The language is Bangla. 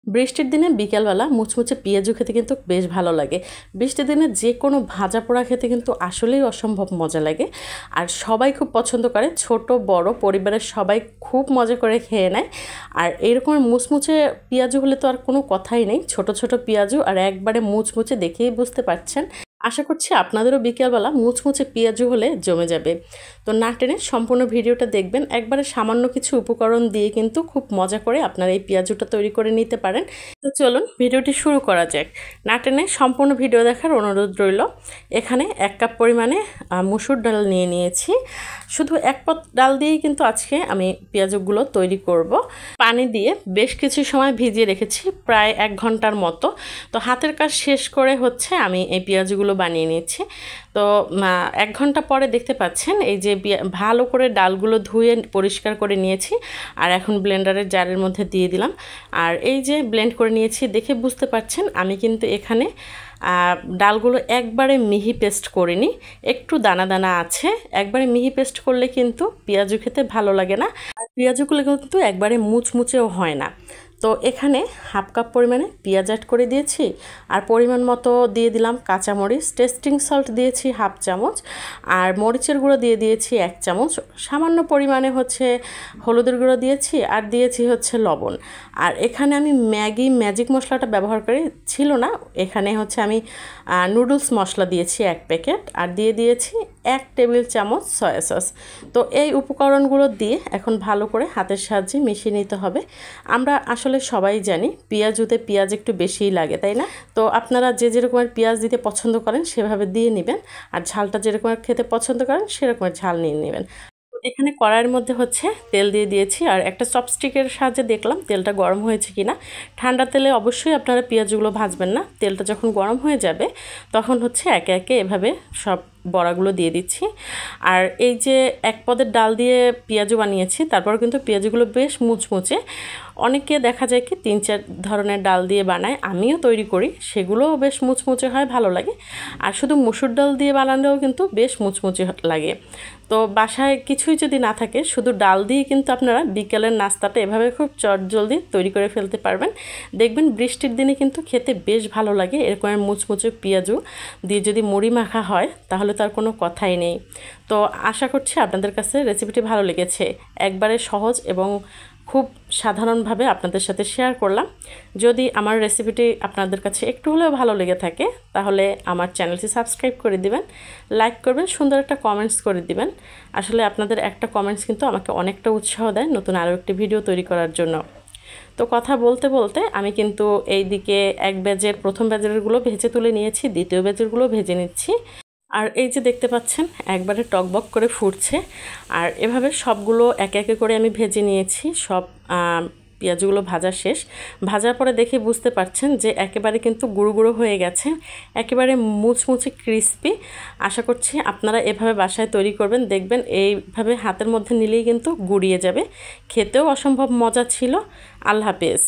বৃষ্টির দিনে বিকেলবেলা মুচমুচে পেঁয়াজু খেতে কিন্তু বেশ ভালো লাগে। বৃষ্টির দিনে যে কোনো ভাজা পোড়া খেতে কিন্তু আসলেই অসম্ভব মজা লাগে। আর সবাই খুব পছন্দ করে, ছোট বড় পরিবারের সবাই খুব মজা করে খেয়ে নেয়। আর এরকম মুচমুচে পেঁয়াজু হলে তো আর কোনো কথাই নেই। ছোট ছোট পেঁয়াজু আর একবারে মুচমুচে দেখেই বুঝতে পারছেন। আশা করছি আপনাদেরও বিকেলবেলা মুচমুচে পেঁয়াজু হলে জমে যাবে। তো না টেনে সম্পূর্ণ ভিডিওটা দেখবেন। একবারে সামান্য কিছু উপকরণ দিয়ে কিন্তু খুব মজা করে আপনারা এই পেঁয়াজুটা তৈরি করে নিতে পারেন। তো চলুন ভিডিওটি শুরু করা যাক। না টেনে সম্পূর্ণ ভিডিও দেখার অনুরোধ রইল। এখানে 1 কাপ পরিমাণে মসুর ডাল নিয়ে নিয়েছি। শুধু 1 পট ডাল দিয়েই কিন্তু আজকে আমি পেঁয়াজুগুলো তৈরি করব। পানি দিয়ে বেশ কিছু সময় ভিজিয়ে রেখেছি, প্রায় 1 ঘন্টার মতো। তো হাতের কাজ শেষ করে হচ্ছে আমি এই পেঁয়াজগুলো বানিয়ে নিয়েছি। তো 1 ঘন্টা পরে দেখতে পাচ্ছেন এই যে ভালো করে ডালগুলো ধুয়ে পরিষ্কার করে নিয়েছি। আর এখন ব্লেন্ডারের জারের মধ্যে দিয়ে দিলাম। আর এই যে ব্লেন্ড করে নিয়েছি, দেখে বুঝতে পারছেন আমি কিন্তু এখানে ডালগুলো একবারে মিহি পেস্ট করিনি, একটু দানা দানা আছে। একবারে মিহি পেস্ট করলে কিন্তু পেঁয়াজু খেতে ভালো লাগে না, আর পেঁয়াজুগুলো কিন্তু একবারে মুচমুচেও হয় না। তো এখানে 1/2 কাপ পরিমাণে পেঁয়াজ অ্যাড করে দিয়েছি। আর পরিমাণ মতো দিয়ে দিলাম কাঁচামরিচ, টেস্টিং সল্ট দিয়েছি 1/2 চামচ, আর মরিচের গুঁড়ো দিয়ে দিয়েছি 1 চামচ, সামান্য পরিমাণে হচ্ছে হলুদের গুঁড়ো দিয়েছি, আর দিয়েছি হচ্ছে লবণ। আর এখানে আমি ম্যাগি ম্যাজিক মশলাটা ব্যবহার করি, ছিল না। এখানে হচ্ছে আমি নুডলস মশলা দিয়েছি 1 প্যাকেট, আর দিয়ে দিয়েছি 1 টেবিল চামচ সয়া সস। তো এই উপকরণগুলো দিয়ে এখন ভালো করে হাতের সাহায্যে মিশিয়ে নিতে হবে। আমরা আসলে সবাই জানি পেঁয়াজুতে পেঁয়াজ একটু বেশিই লাগে, তাই না? তো আপনারা যে যেরকমের পেঁয়াজ দিতে পছন্দ করেন সেভাবে দিয়ে নেবেন, আর ঝালটা যেরকমের খেতে পছন্দ করেন সেরকমের ঝাল নিয়ে নেবেন। এখানে কড়াইয়ের মধ্যে হচ্ছে তেল দিয়ে দিয়েছি, আর একটা চপস্টিকের সাহায্যে দেখলাম তেলটা গরম হয়েছে কিনা। ঠান্ডা তেলে অবশ্যই আপনারা পেঁয়াজগুলো ভাজবেন না। তেলটা যখন গরম হয়ে যাবে তখন হচ্ছে একে একে এভাবে সব বড়াগুলো দিয়ে দিচ্ছি। আর এই যে 1 পদের ডাল দিয়ে পেঁয়াজু বানিয়েছি, তারপর কিন্তু পেঁয়াজুগুলো বেশ মুচমুচে। অনেকে দেখা যায় কি 3-4 ধরনের ডাল দিয়ে বানায়, আমিও তৈরি করি, সেগুলোও বেশ মুচমুচে হয়, ভালো লাগে। আর শুধু মসুর ডাল দিয়ে বানালেও কিন্তু বেশ মুচমুচে লাগে। তো বাসায় কিছুই যদি না থাকে, শুধু ডাল দিয়ে কিন্তু আপনারা বিকেলের নাস্তাটা এভাবে খুব চটজলদি তৈরি করে ফেলতে পারবেন। দেখবেন বৃষ্টির দিনে কিন্তু খেতে বেশ ভালো লাগে। এরকম মুচমুচে পেঁয়াজু দিয়ে যদি মুড়ি মাখা হয় তাহলে তার কোনো কথাই নেই। তো আশা করছি আপনাদের কাছে রেসিপিটি ভালো লেগেছে। একবারে সহজ এবং খুব সাধারণভাবে আপনাদের সাথে শেয়ার করলাম। যদি আমার রেসিপিটি আপনাদের কাছে একটু হলেও ভালো লেগে থাকে তাহলে আমার চ্যানেলটি সাবস্ক্রাইব করে দিবেন, লাইক করবেন, সুন্দর একটা কমেন্টস করে দিবেন। আসলে আপনাদের একটা কমেন্টস কিন্তু আমাকে অনেকটা উৎসাহ দেয় নতুন আরও একটি ভিডিও তৈরি করার জন্য। তো কথা বলতে বলতে আমি কিন্তু এই দিকে 1 ব্যাচের প্রথম ব্যাচেরগুলো ভেজে তুলে নিয়েছি, দ্বিতীয় ব্যাচেরগুলো ভেজে নিচ্ছি। আর এই যে দেখতে পাচ্ছেন একবারে টকবক করে ফুটছে। আর এভাবে সবগুলো একে একে করে আমি ভেজে নিয়েছি। সব পেঁয়াজগুলো ভাজা শেষ। ভাজার পরে দেখে বুঝতে পারছেন যে একেবারে কিন্তু গুঁড়ো গুঁড়ো হয়ে গেছে, একেবারে মুচমুচে ক্রিস্পি। আশা করছি আপনারা এভাবে বাসায় তৈরি করবেন, দেখবেন এইভাবে হাতের মধ্যে নিলেই কিন্তু গুঁড়িয়ে যাবে। খেতেও অসম্ভব মজা ছিল। আল্লাহ হাফেজ।